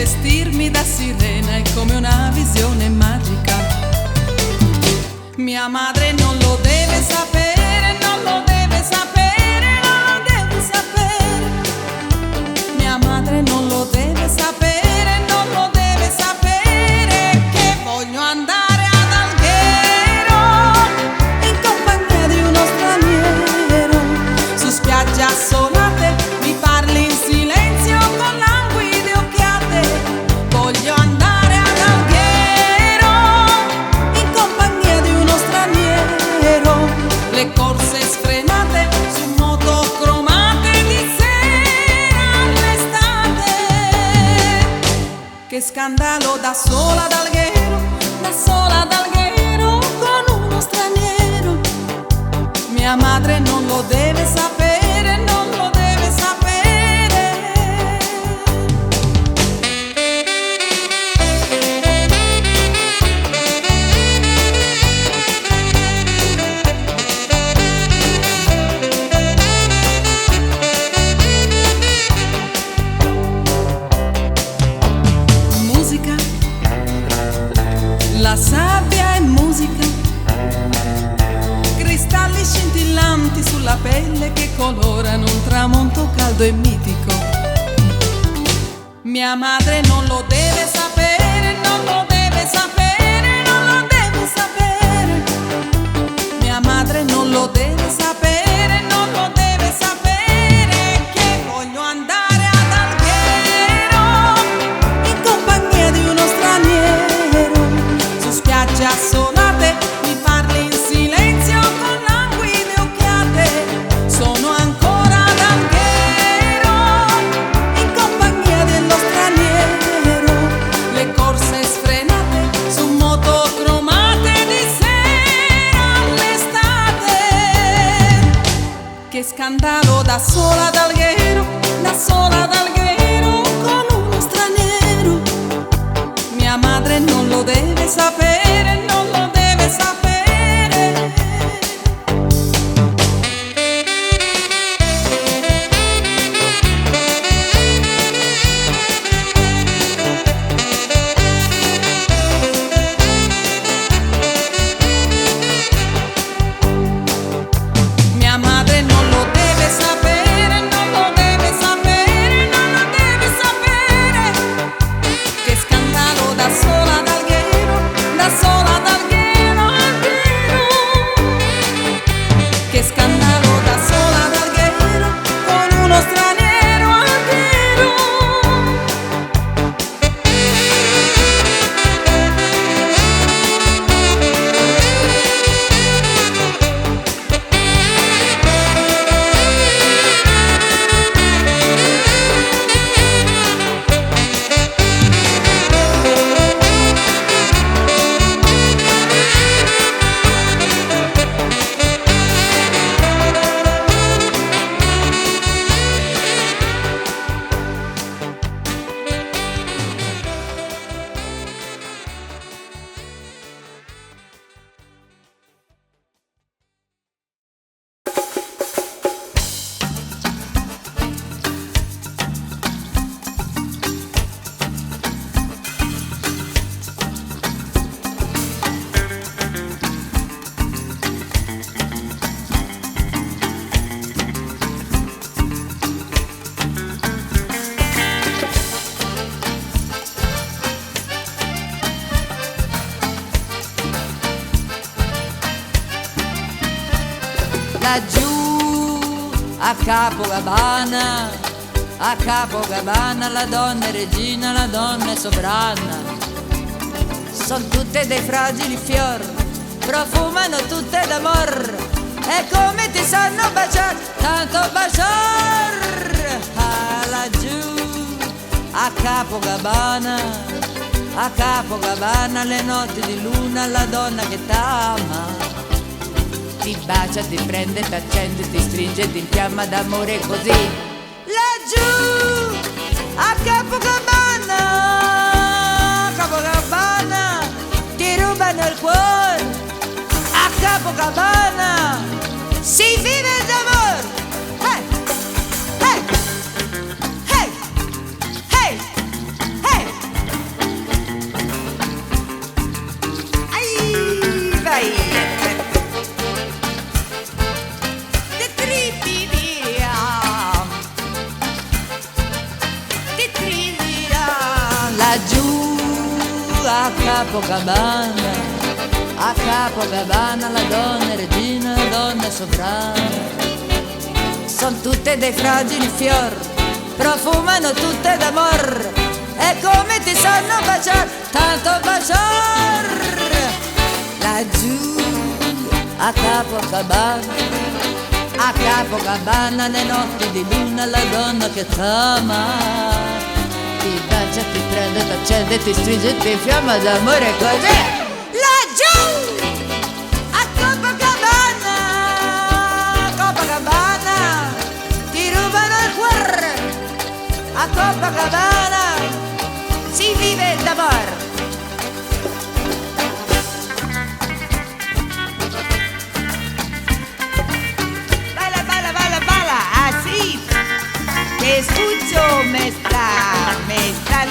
vestirmi da sirena è come una visione magica. Mia madre non lo deve sapere, non lo deve sapere, non lo deve sapere. Mia madre non lo deve sapere, non lo deve sapere che voglio andare ad Alghero in compagnia di uno straniero. Su spiagge assolate mi parli in silenzio con languide occhiate. Voglio andare ad Alghero in compagnia di uno straniero. Le corse sfrenate su moto cromate di sera all'estate. Che scandalo da sola ad Alghero, da sola ad Alghero con uno straniero. Mia madre non lo deve sapere, non lo deve sapere. Musica, la sabbia è musica, cristalli scintillanti sulla pelle che colorano un tramonto caldo e mitico. Mia madre non lo deve sapere, non lo deve sapere, non lo deve sapere. Mia madre non lo deve sapere, non lo deve sapere che voglio andare ad Alghero in compagnia di uno straniero. Su spiagge assolate mi parli in silenzio con languide occhiate. Sono ancora ad Alghero in compagnia dello straniero. Le corse sfrenate su moto cromate di sera all'estate. Che scandalo da sola ad Alghero, da sola ad Alghero con uno straniero. Mia madre non lo deve sapere, non lo deve sapere. Mia madre non lo deve sapere, non lo deve sapere, non lo deve sapere. Che scandalo da sola ad Alghero, da sola ad Alghero, Alghero. Che scandalo da sola ad Alghero con uno straniero, Alghero. Laggiù a Capogabana la donna è regina, la donna è sovrana. Son tutte dei fragili fior, profumano tutte d'amor. E come ti sanno baciar, tanto baciar. Ah, laggiù a Capogabana le notti di luna, la donna che t'ama ti bacia, ti prende, ti accende, ti stringe, ti infiamma d'amore così. Laggiù a Capogabana ti rubano il cuore. A Capogabana si vive d'amore. Hey, hey, hey, hey, hey. Capocabana, a Capocabana la donna è regina, la donna è sovrana. Son tutte dei fragili fior, profumano tutte d'amor, e come ti sanno baciar, tanto baciar. Laggiù a Capocabana le notti di luna la donna che t'ama ti bacia, ti prende, ti accende, ti stringe, ti infiamma d'amore così. Laggiù a Copacabana ti rubano il cuore. A Copacabana si vive d'amor. Balla, balla, balla, balla, así. Te escucho, me está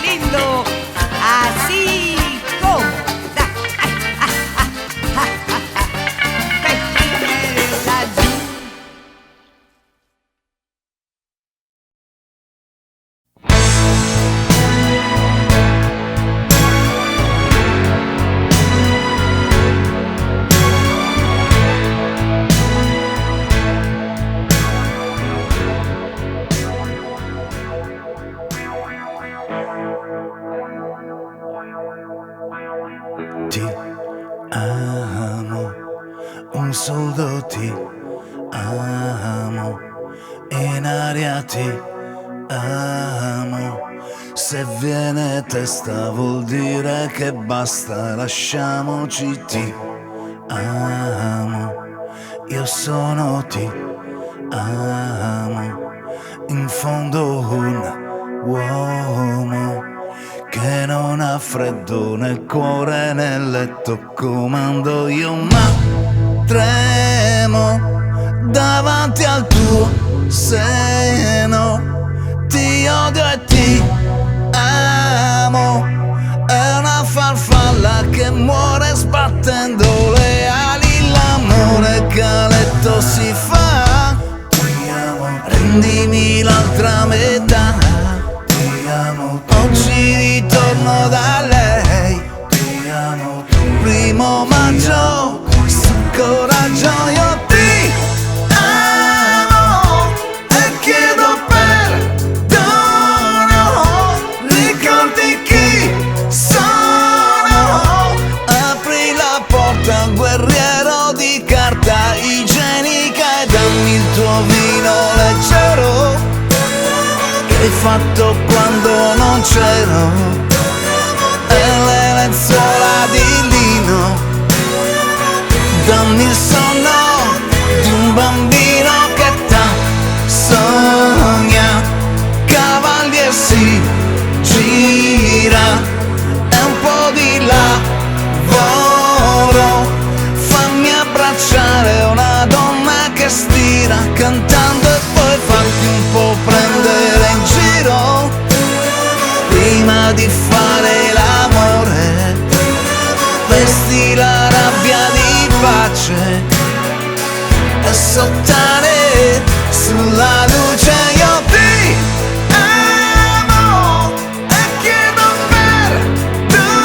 lindo, así como da. Ti amo, un soldo ti amo, in aria ti amo. Se viene testa vuol dire che basta, lasciamoci. Ti amo, io sono ti amo, in fondo un uomo che non ha freddo nel cuore nel letto, comando io, ma tremo davanti al tuo seno. Ti odio e ti amo, è una farfalla che muore sbattendo le ali, l'amore che a letto si fa. Ti amo, rendimi l'altra metà. Ti amo, oggi ritorno da lei. Ti amo, primo maggio, su coraggio io ti amo e chiedo perdono. Ricordi chi sono? Apri la porta, guerriero di carta igienica, e dammi il tuo vino leggero che hai fatto quando non c'ero, e le lenzuola di lino. Dammi il sonno di un bambino che sogna, cavalli e si gira, e un po' di lavoro. Fammi abbracciare una donna che stira, cantando, e poi fatti un po' prendere in giro prima di fare l'amore. Vesti la rabbia di pace e sottane sulla luce. Io ti amo e chiedo perdono.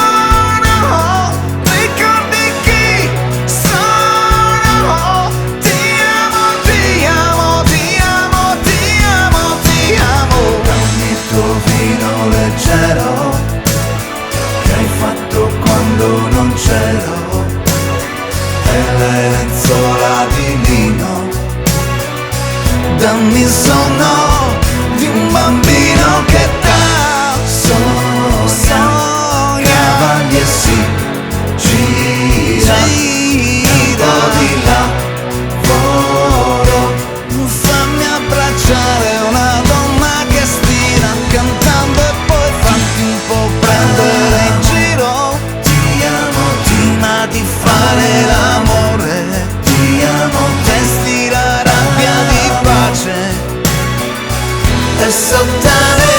Ricordi chi sono? Ti amo, ti amo, ti amo, ti amo, ti amo. Dammi il tuo vino leggero che hai fatto quando non c'ero, e le lenzuola di lino. Dammi il sonno di un bambino che sogna, cavalli e si gira, un po' di lavoro. Fammi abbracciare una donna che stira, cantando, e poi fatti un po' prendere in giro. Ti amo, prima di fare l'amore. Ti amo, vesti la rabbia di pace e sottane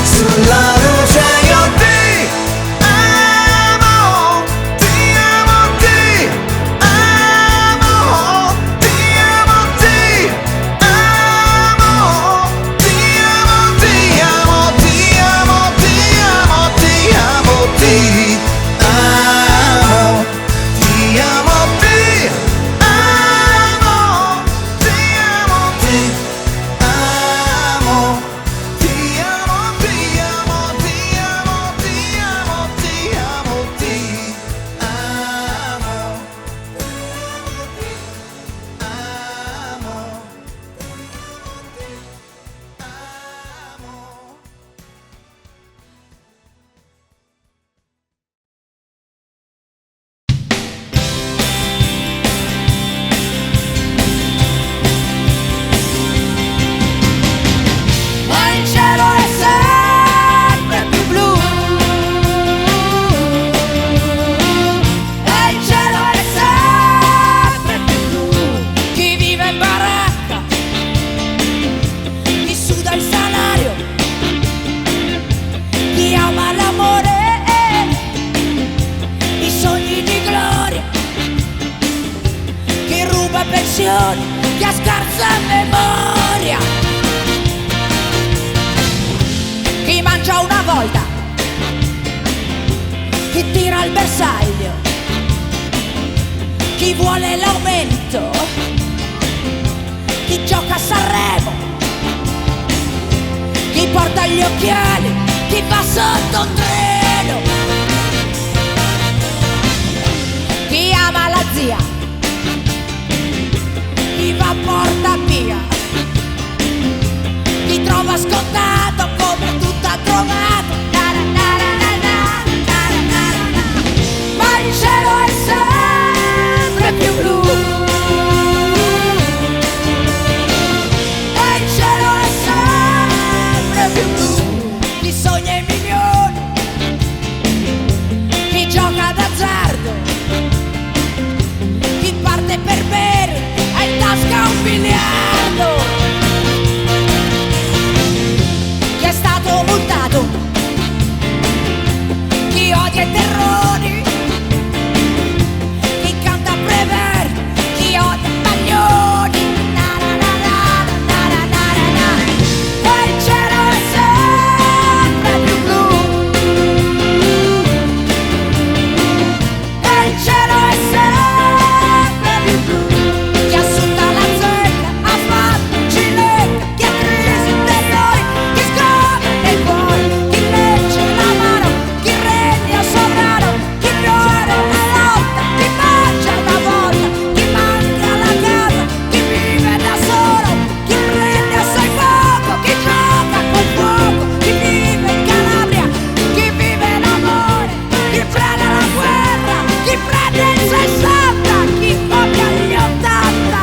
sulla luce. Io ti amo, ti amo, ti amo, ti amo, ti amo, ti amo, ti amo, ti amo, ti amo, ti amo, ti amo. senza memoria. Chi mangia una volta, chi tira il bersaglio, chi vuole l'aumento, chi gioca a Sanremo, chi porta gli occhiali, chi va sotto un treno, chi ama la zia, chi va a porta via, chi trova scontato come tutto ha trovato. Ma il cielo è sempre più blu, e il cielo è sempre più blu. Chi sogna i milioni, chi gioca d'azzardo, chi parte per bere, ha in tasca un biliardo, chi è stato multato, chi odia i terrori, chi canta Prever, chi odia Baglioni. Na na na na na na na na na. E il cielo è sempre più blu, e il cielo è sempre più blu. Chi assunta la zecca ha fatto ciletta, chi ha crisi interiori, chi scopre i cuori, chi legge la mano, chi regna sovrano, chi muore una lotta, chi mangia una volta, chi manca la casa, chi vive da solo, chi prende assai poco, chi gioca col fuoco, chi vive in Calabria, chi vive l'amore, chi prende la guerra, chi prende il 60, chi copia gli 80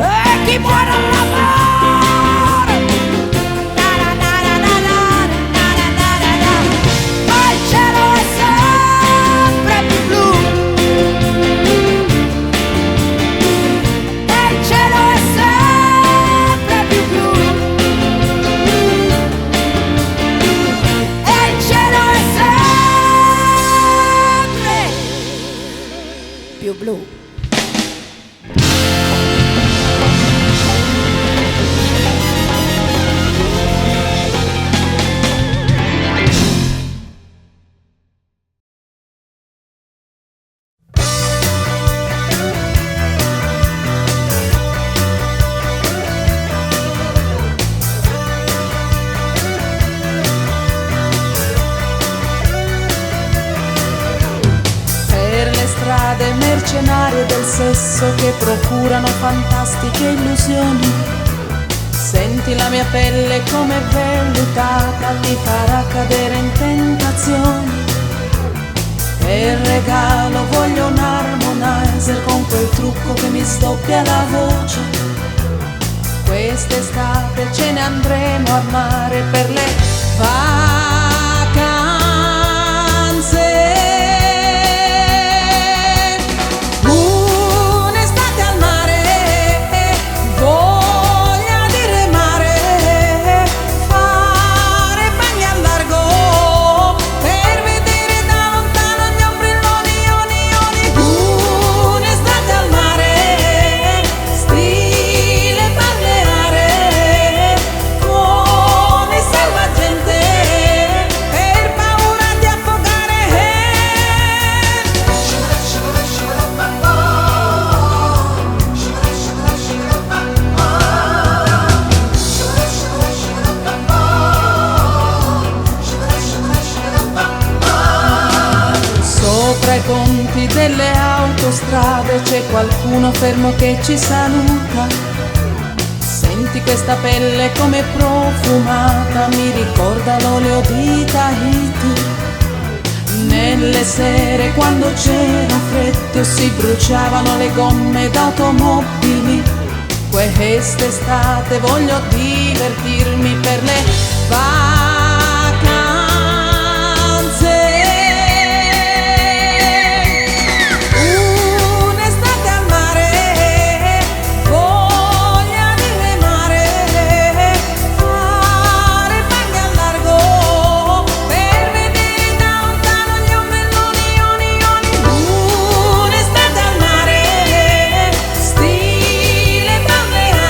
e chi muore all'amore. Na na na na na na na na na na na. Ma il cielo è sempre più blu, e il cielo è sempre più blu, e il cielo è sempre più blu. Per le strade mercenarie del sesso che procurano fantastiche illusioni, senti la mia pelle come vellutata, ti farà cadere in tentazioni. Per regalo voglio un harmonizer con quel trucco che mi sdoppia la voce. Quest'estate ce ne andremo al mare per le vacanze. Un'estate al mare, voglia di remare, fare bagni al largo, per vedere da lontano gli ombrelloni, un'estate al mare, stile balneare, con il salvagente, per paura di affogare. Sopra i ponti delle autostrade c'è qualcuno fermo che ci saluta. Senti questa pelle come profumata, mi ricorda l'olio di Tahiti. Nelle sere quando c'era freddo si bruciavano le gomme d'automobili. Quest'estate voglio divertirmi per le vacanze. Un'estate al mare, voglia di remare, fare bagni al largo, per vedere da lontano gli ombrelloni, un'estate al mare, stile balneare.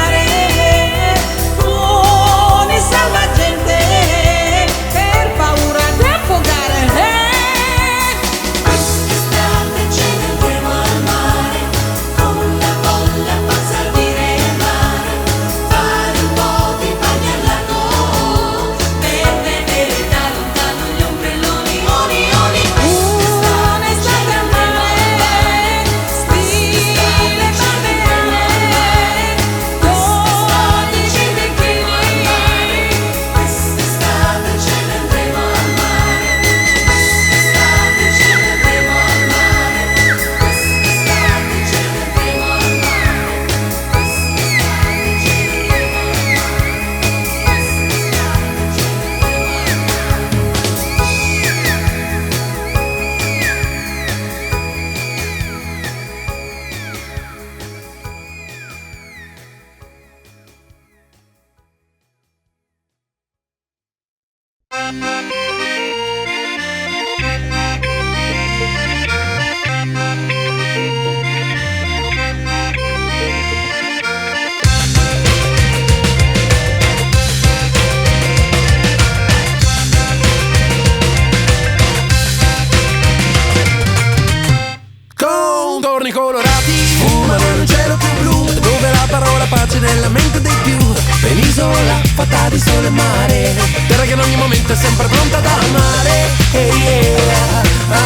sa di sole e mare, terra che in ogni momento è sempre pronta ad amare, hey yeah,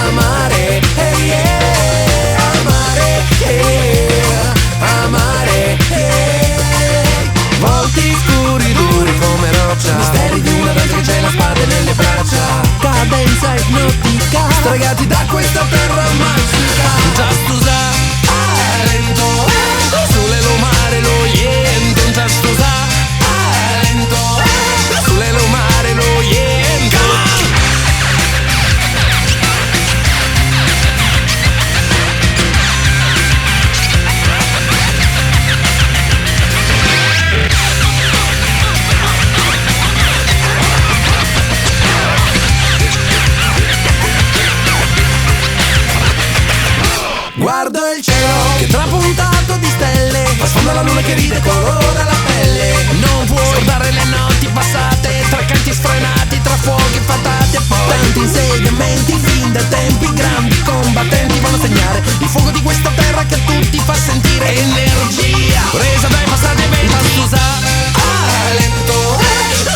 amare, hey yeah, amare, hey yeah, amare, hey. Volti scuri duri come roccia, misteri di una danza che c'è la spada nelle braccia, cadenza ipnotica, stregati da questa terra magica. Just usa, lento, sulle lo mare lo yento. Just usa, lento, sulle lo mare lo yento. Guardo il cielo che trapuntato di stelle, fa sfondo la luna che ride, colora la pelle. Non puoi guardare le notti passate, tra canti sfrenati, tra fuochi fatati e poi tanti insediamenti, fin da tempi grandi combattenti vanno a segnare il fuoco di questa terra che a tutti fa sentire energia presa dai passati eventi. Just lento,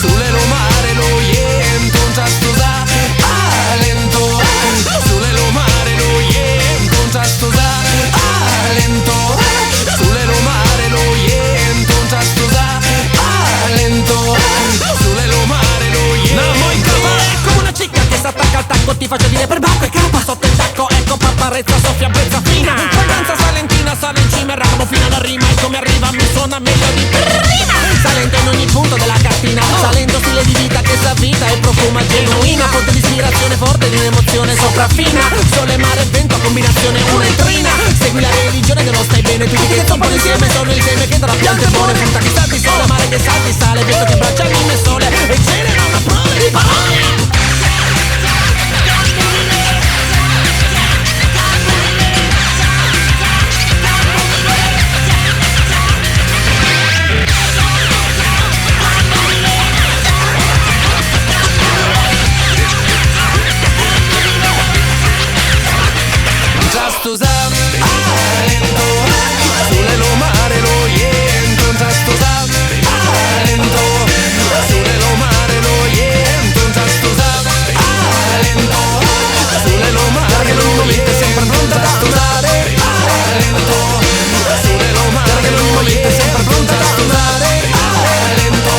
sulle lo mare lo yento. Just lento, sulle lo mare lo yento. Just lento, sulle lo mare lo yento. Just lento, sulle lo mare lo yento. No, moi come una cicca che s'attacca al tacco, ti faccio dire per bacco e capa sotto il tacco, ecco paparezza, soffia brezza fina, danza salentina, sale in cima e ramo fino alla rima, e come arriva mi suona meglio di prima. Salento in ogni punto della cartina, salento stile di vita che sa vita e profuma genuina, fonte di ispirazione forte di un'emozione sopraffina, sole, mare e vento, combinazione una e trina. Segui la religione che non stai bene, tutti che zoppano insieme sono il seme che dà la pianta e buone, frutta che sa di sole, mare che sa di sale, vento che abbraccia il mime sole e genera una prova di parole. Just usa, lento, sulle lo mare lo yento. Just usa, lento, sulle lo mare lo yento. Just usa, lento, sulle lo mare lo yento. Sempre pronta ad usare, lento, sulle lo mare lo yento. Sempre pronta ad usare, lento,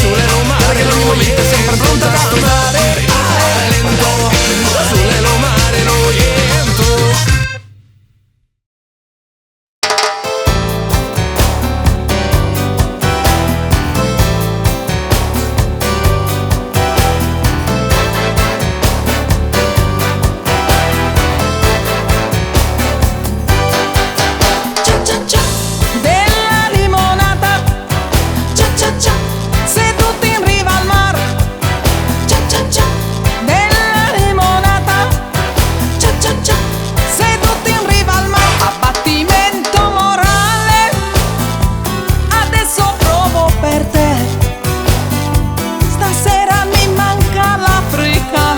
sulle lo mare lo yento. Sempre pronta ad usare, lento, sulle lo mare lo yento. Della limonata, seduti in riva al mar. Della limonata, seduti in riva al mar. Abbattimento morale, adesso provo per te. Stasera mi manca l'Africa,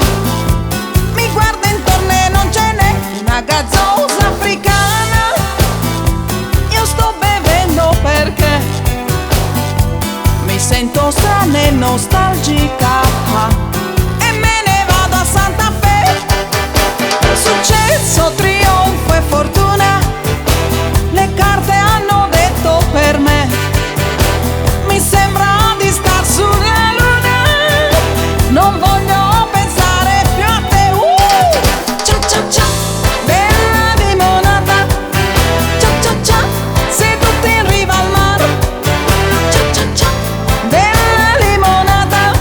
mi guardo intorno e non ce n'è una gazzosa africana. Io sto bevendo perché mi sento strana e nostalgica e me ne vado a Santa Fe. Successo, trionfo e fortuna, le carte hanno detto per me. Mi sembra di star sulla luna, non voglio pensare più a te. Bella limonata, seduti in riva al mar. Bella limonata,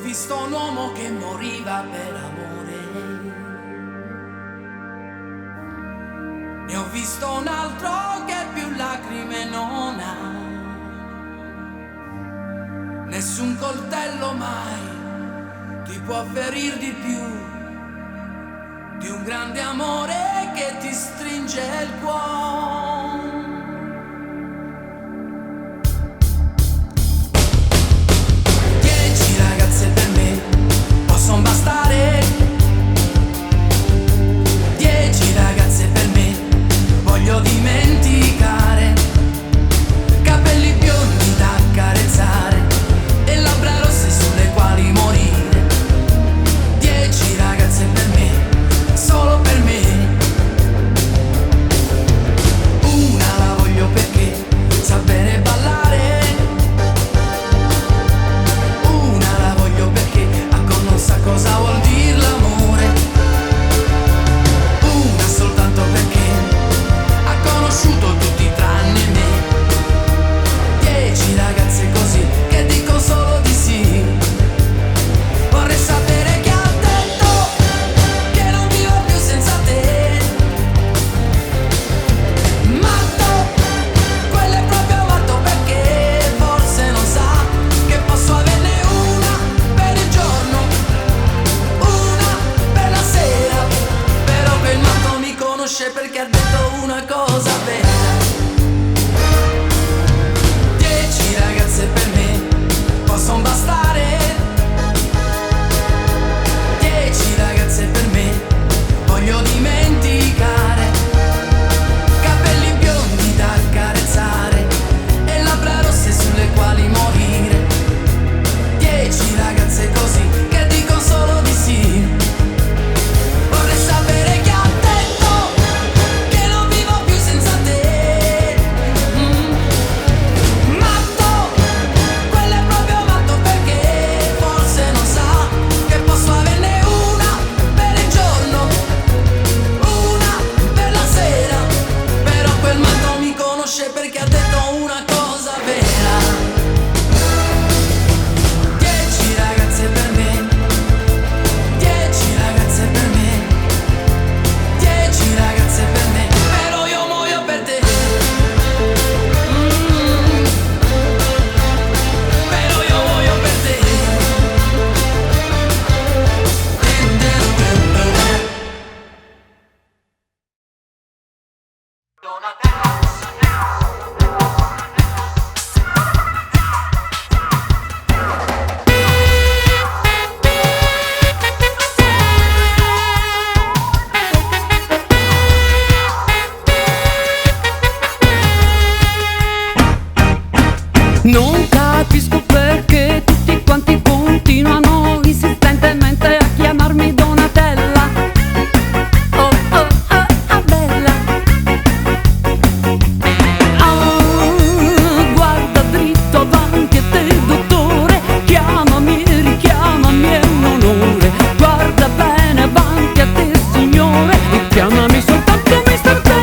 visto un uomo che moriva per amore, ne ho visto un altro che più lacrime non ha. Nessun coltello mai ti può ferir di più di un grande amore che ti stringe il cuore. 10 ragazze per me possono bastare, 10 ragazze per me voglio dimenticare, capelli biondi da accarezzare e labbra rosse sulle quali morire. 10 ragazze per me, solo per me. Una la voglio perché sa bene ballare, una la voglio perché non sa cosa vuol dire l'amore, una soltanto perché ha conosciuto tutti tranne me. 10 ragazze così che dico solo di sì. Vorrei sapere chi ha detto che non vivo più senza te. Matto, quello è proprio matto perché forse non sa che posso averne una per il giorno, una per la sera. Però quel matto mi conosce perché ha detto una cosa vera. 10 ragazze per me possono bastare, 10 ragazze per me voglio dimenticare, capelli biondi da accarezzare e labbra rosse sulle quali morire. 10 ragazze così che dico solo di sì. Vorrei sapere chi ha detto che non vivo più senza te. Matto, quello è proprio matto perché forse non sa che posso averne una per il giorno, una per la sera. Però quel matto mi conosce perché ha detto una cosa vera. 10 ragazze per me, 10 ragazze per me, 10 ragazze per me, però io muoio per te. Però io muoio per te. Non capisco perché tutti quanti continuano insistentemente a chiamarmi Donatella. Oh oh oh, oh bella. Ah, guarda dritto avanti e te dottore, chiamami, richiamami, è un onore. Guarda bene avanti a te signore, e chiamami soltanto Mister Cuore.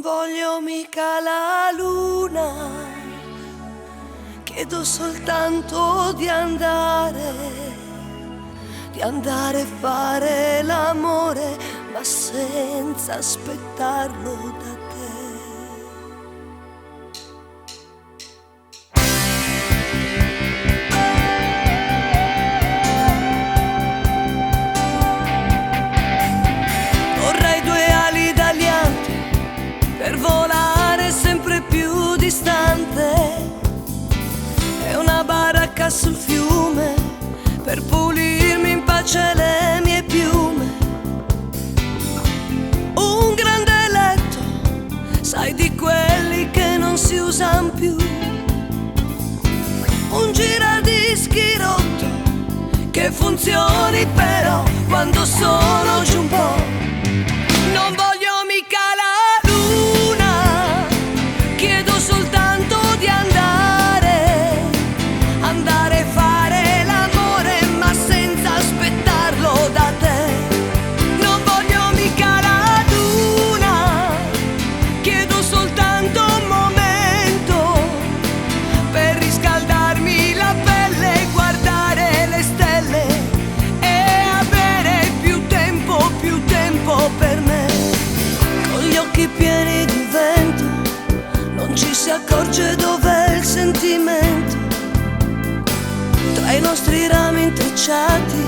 voglio mica la luna, chiedo soltanto di andare a fare l'amore, ma senza aspettarlo da te. Vorrei 2 ali d'alianto per volare sempre più distante e una baracca sul fiume per pulirmi in pace le mie piume. Un grande letto, sai, di quelli che non si usan più. Un giradischi rotto che funzioni però quando sono giù un po'. Non voglio mica la luna, chiedo soltanto di andare a fare l'amore, ma senza aspettarlo da te. Non voglio mica la luna, chiedo soltanto un momento per riscaldarmi la pelle, guardare le stelle e avere più tempo per me. Con gli occhi pieni di vento non ci si accorge dov'è il sentimento. Tra i nostri rami intrecciati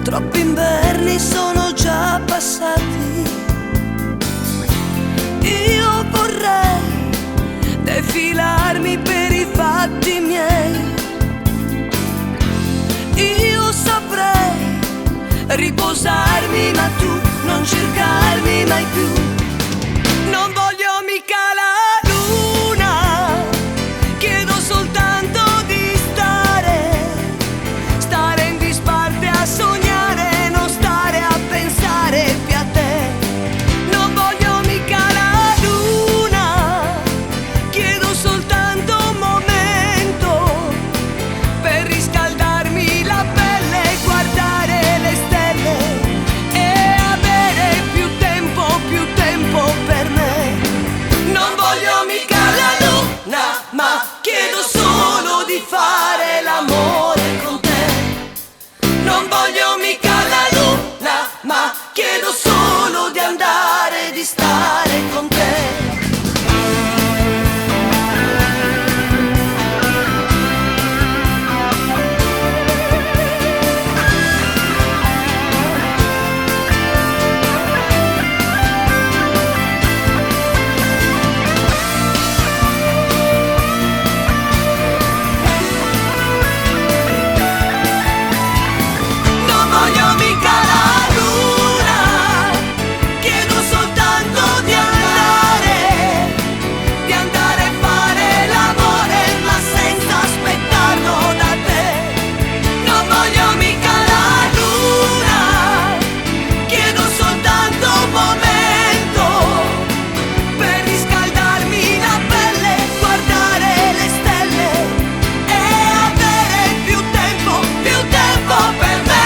troppi inverni sono già passati. Io vorrei defilarmi per i fatti miei. Io saprei riposarmi, ma tu non cercarmi mai più. Non voglio mica la luna, chiedo soltanto di stare in disparte a sognare, non stare a pensare più a te. Non voglio mica la luna, chiedo soltanto un momento per riscaldarmi la pelle, guardare le stelle e avere più tempo per me. Non voglio mica la luna, ma chiedo solo di fare l'amore con te. Non voglio mica la luna, ma chiedo solo di andare, di stare con te. Non voglio mica la luna, chiedo soltanto di andare a fare l'amore, ma senza aspettarlo da te. Non voglio mica la luna, chiedo soltanto un momento per riscaldarmi la pelle, guardare le stelle e avere più tempo per me.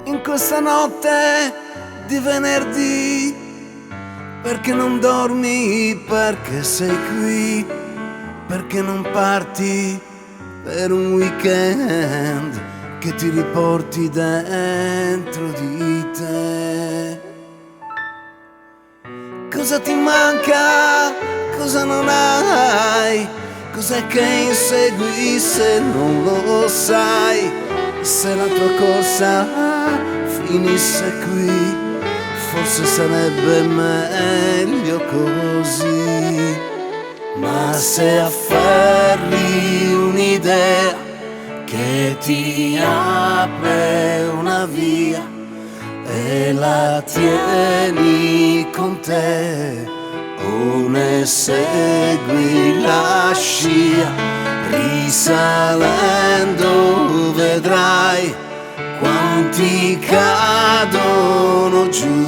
In questa notte di venerdì, perché non dormi, perché sei qui, perché non parti per un weekend che ti riporti dentro di te. Cosa ti manca? Cosa non hai? Cos'è che insegui se non lo sai? Se la tua corsa finisse qui, forse sarebbe meglio così. Ma se afferri un'idea che ti apre una via e la tieni con te, o ne segui la scia, risalendo vedrai quanti cadono giù,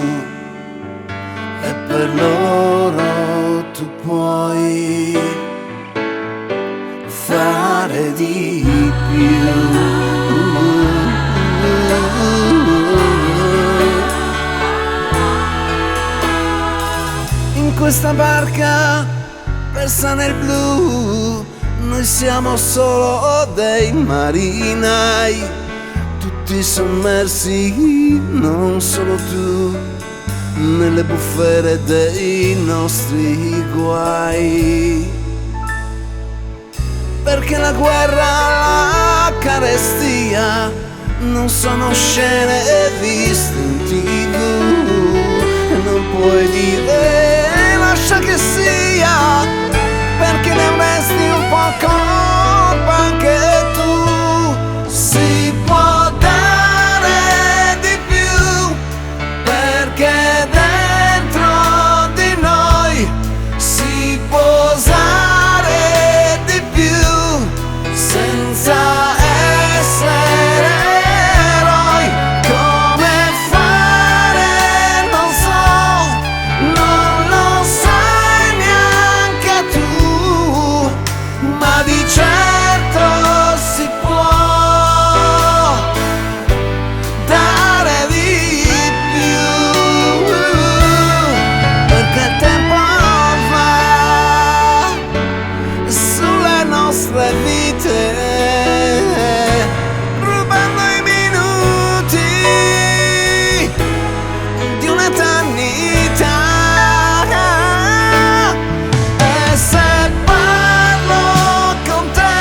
e per loro tu puoi fare di più. In questa barca persa nel blu, noi siamo solo dei marinai, tutti sommersi, non solo tu, nelle bufere dei nostri guai. Perché la guerra, la carestia non sono scene viste in TV, e non puoi dire lascia che sia, perché ne avresti un po' colpa anche tu. Si può dare di più, perché dentro di noi si può usare di più, senza essere eroi. Come fare non so, non lo sai neanche tu, ma di certo si può dare di più, perché il tempo va sulle nostre vite, rubando i minuti di un'eternità. E se parlo con te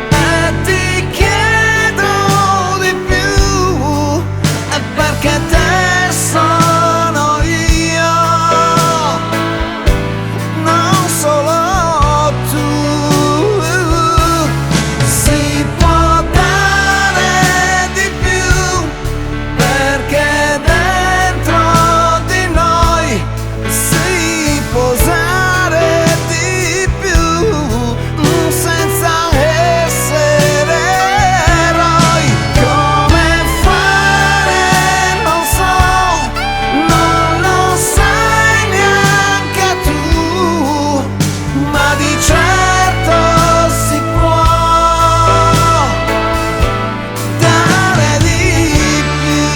e ti chiedo di più, è perché te sono io, non solo tu. Si può dare di più, perché dentro di noi si può usare di più, senza essere eroi. Come fare non so, non lo sai neanche tu, ma di certo si può dare di più.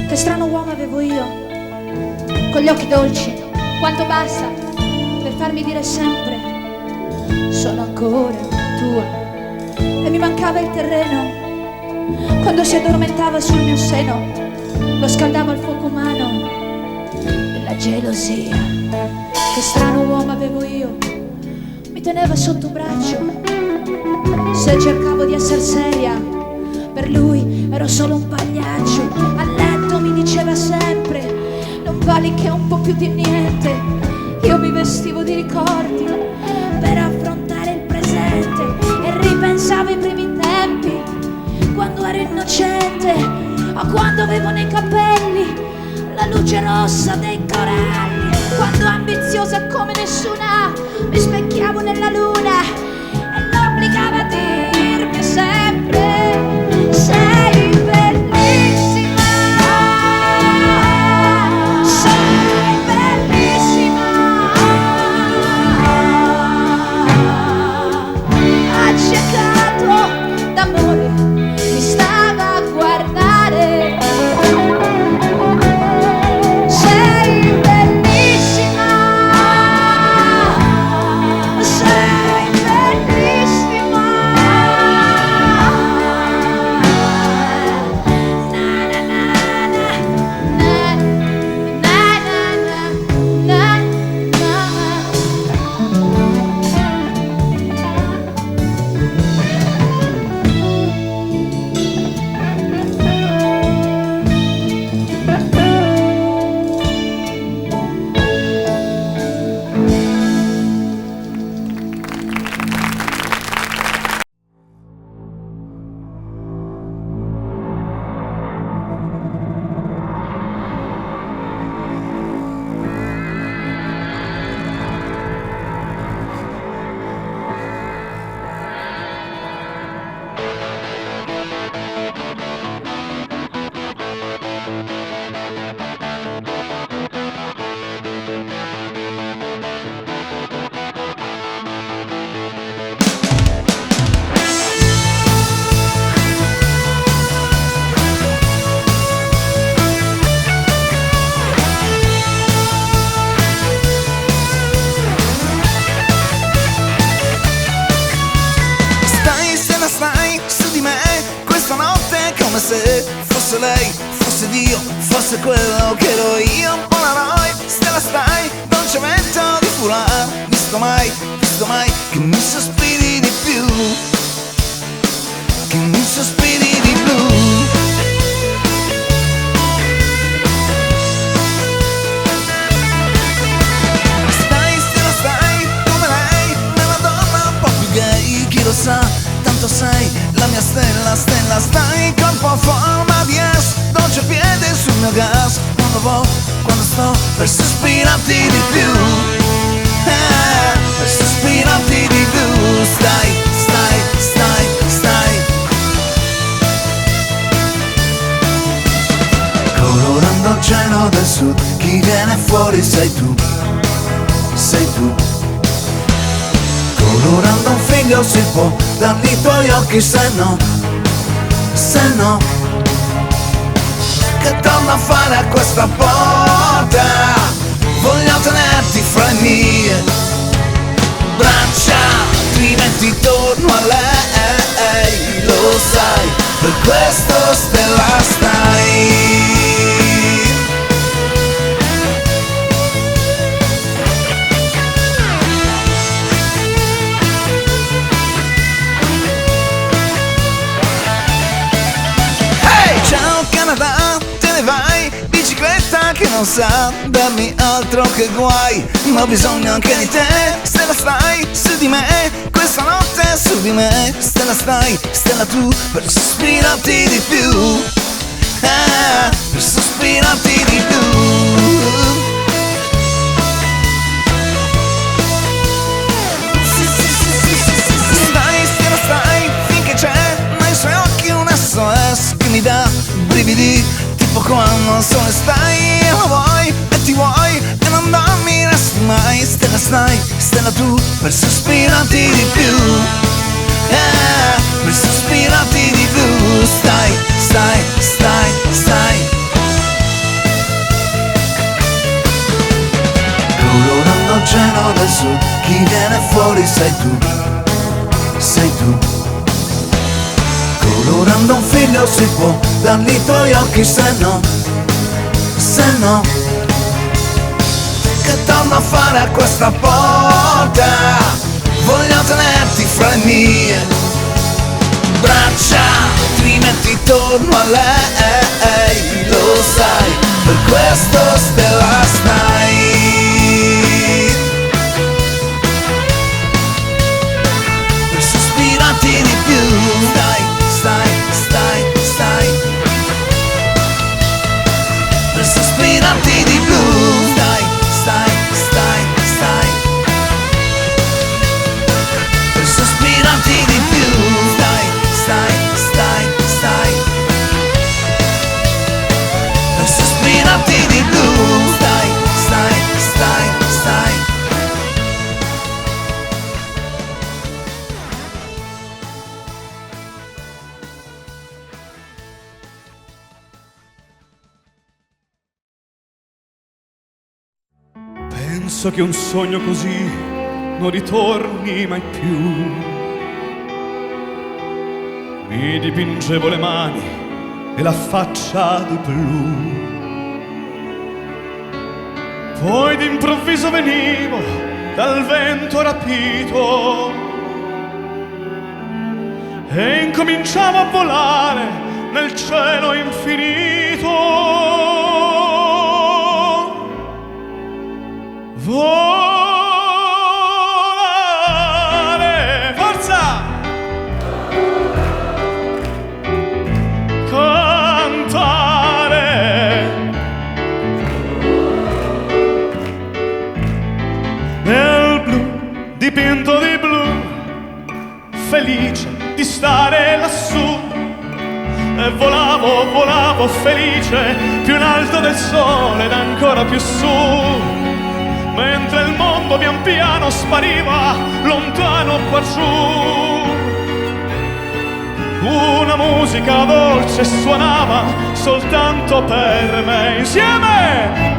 Che strano uomo avevo io, con gli occhi dolci, quanto basta per farmi dire sempre sono ancora tua. E mi mancava il terreno quando si addormentava sul mio seno, lo scaldavo al fuoco umano della gelosia. Che strano uomo avevo io, mi teneva sotto braccio, se cercavo di essere seria per lui ero solo un pagliaccio. A letto mi diceva sempre non vali che un po' più di niente. Io mi vestivo di ricordi per affrontare il presente e ripensavo ai primi tempi, quando ero innocente, o quando avevo nei capelli la luce rossa dei coralli, quando ambiziosa come nessuna mi specchiavo nella luna e l'obbligavo a dirmi sempre sei bellissima, sei bellissima. me. Questa notte è come se fosse lei, fosse Dio, fosse quello che ero io. Polaroid, stella stai, dolce vento di foulard. Visto mai che mi sospiri di più, che mi sospiri di blu. Chi lo sa, tanto sei la mia stella, stella stai, corpo a forma di S, dolce piede sul mio gas, quando sto per sospirarti di più, per sospirarti di più, stai, stai, stai, stai. Colorando il cielo del sud, chi viene fuori sei tu, sei tu. Colorando un figlio si può dargli i tuoi occhi, se no, che torno a fare a questa porta? Voglio tenerti fra le mie braccia, altrimenti torno a lei, lo sai, per questo stella stai. Te ne vai, bicicletta che non sa darmi altro che guai, ma ho bisogno anche di te, stella stai su di me, questa notte su di me, stella stai, stella tu, per sospirarti di più, per sospirarti di più. Stai, finché c'è nei suoi occhi un SOS che mi dà brividi, tipo quando sole stai e lo vuoi e ti vuoi e non dormiresti mai. Stella stai, stella tu, per sospirarti di più, per sospirarti di più. Stai, stai, stai, stai. Colorando il cielo del sud, chi viene fuori sei tu, sei tu. Colorando un figlio si può dargli i tuoi occhi, se no, che torno a fare a questa porta? Voglio tenerti fra le mie braccia, altrimenti torno a lei, lo sai, per questo stella stai. Per sospirarti di più, dai. Stai, stai, stai, per sospirarti di più, stai, stai, stai, stai, per sospirarti di più, stai, stai, stai, stai, per sospirarti di più, stai, stai, stai, stai. Penso che un sogno così non ritorni mai più. Mi dipingevo le mani e la faccia di blu. Poi d'improvviso venivo dal vento rapito e incominciavo a volare nel cielo infinito. Volare, forza! Cantare nel blu, dipinto di blu, felice di stare lassù. E volavo, volavo felice, più in alto del sole ed ancora più su. Mentre il mondo pian piano spariva lontano qua giù. Una musica dolce suonava soltanto per me. Insieme!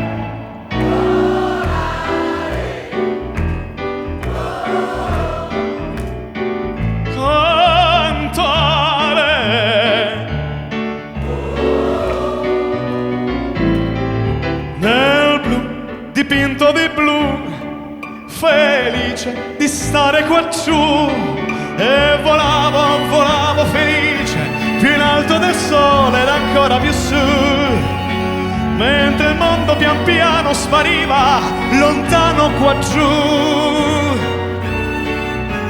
Cantare dipinto di blu, felice di stare qua giù. E volavo, volavo felice, più in alto del sole ed ancora più su, mentre il mondo pian piano spariva lontano qua giù.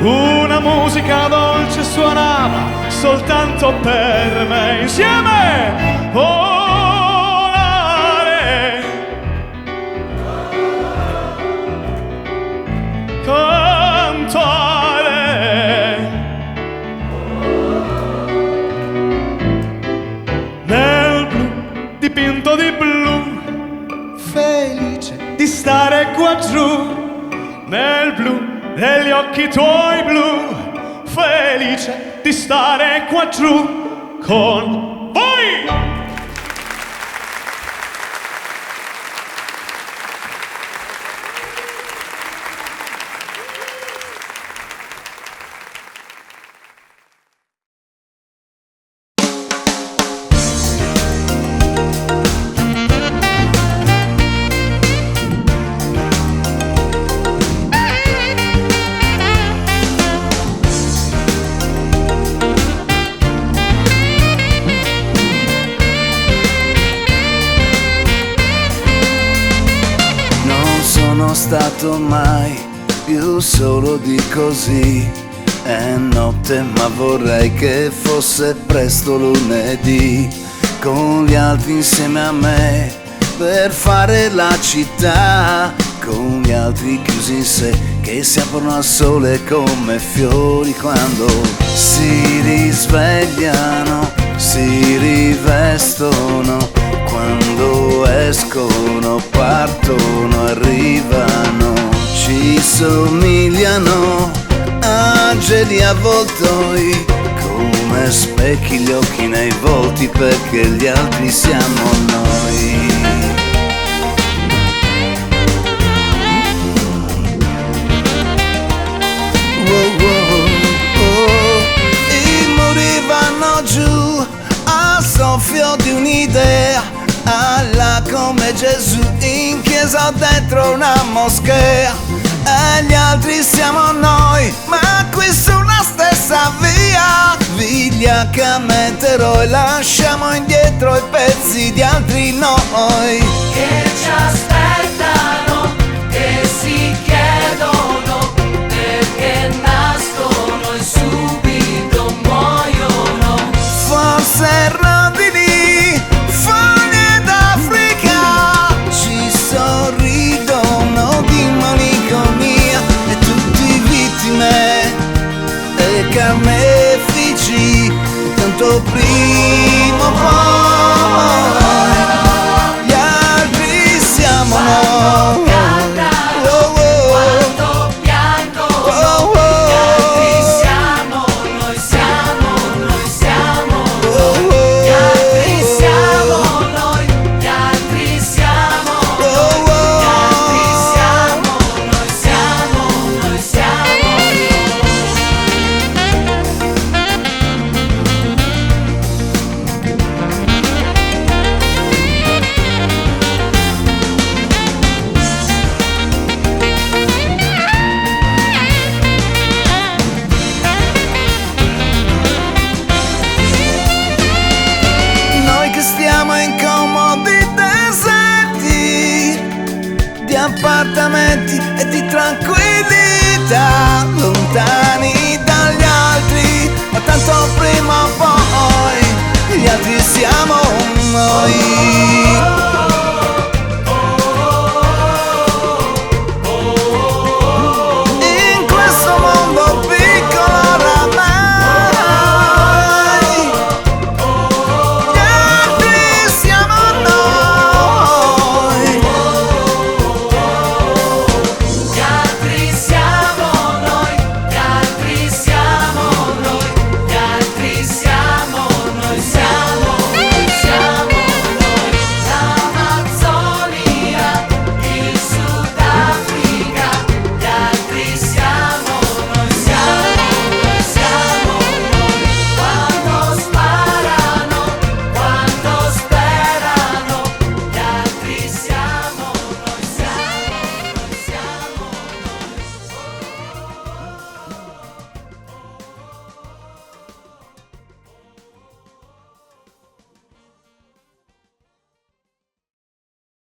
Una musica dolce suonava soltanto per me, insieme volare, cantare. Nel blu, dipinto di blu, felice di stare qua giù. Nel blu degli occhi tuoi blu, felice di stare qua giù con voi. Stato mai più solo di così. È notte ma vorrei che fosse presto lunedì, con gli altri insieme a me per fare la città, con gli altri chiusi in sé che si aprono al sole come fiori quando si risvegliano, si rivestono, quando escono, partono, arrivano, ci somigliano angeli avvoltoi, come specchi gli occhi nei volti, perché gli altri siamo noi. I muri vanno giù al soffio di un'idea, Allah come Gesù in chiesa o dentro una moschea, e gli altri siamo noi, ma qui sulla stessa via, vigliaccamente e lasciamo indietro i pezzi di altri noi che ci aspettano, che si chiedono perché nascono e subito muoiono. Forse rondini, foglie d'Africa, ci sorridono di malinconia, e tutti vittime e carnefici, tanto prima o poi gli altri siamo noi. Appartamenti e di tranquillità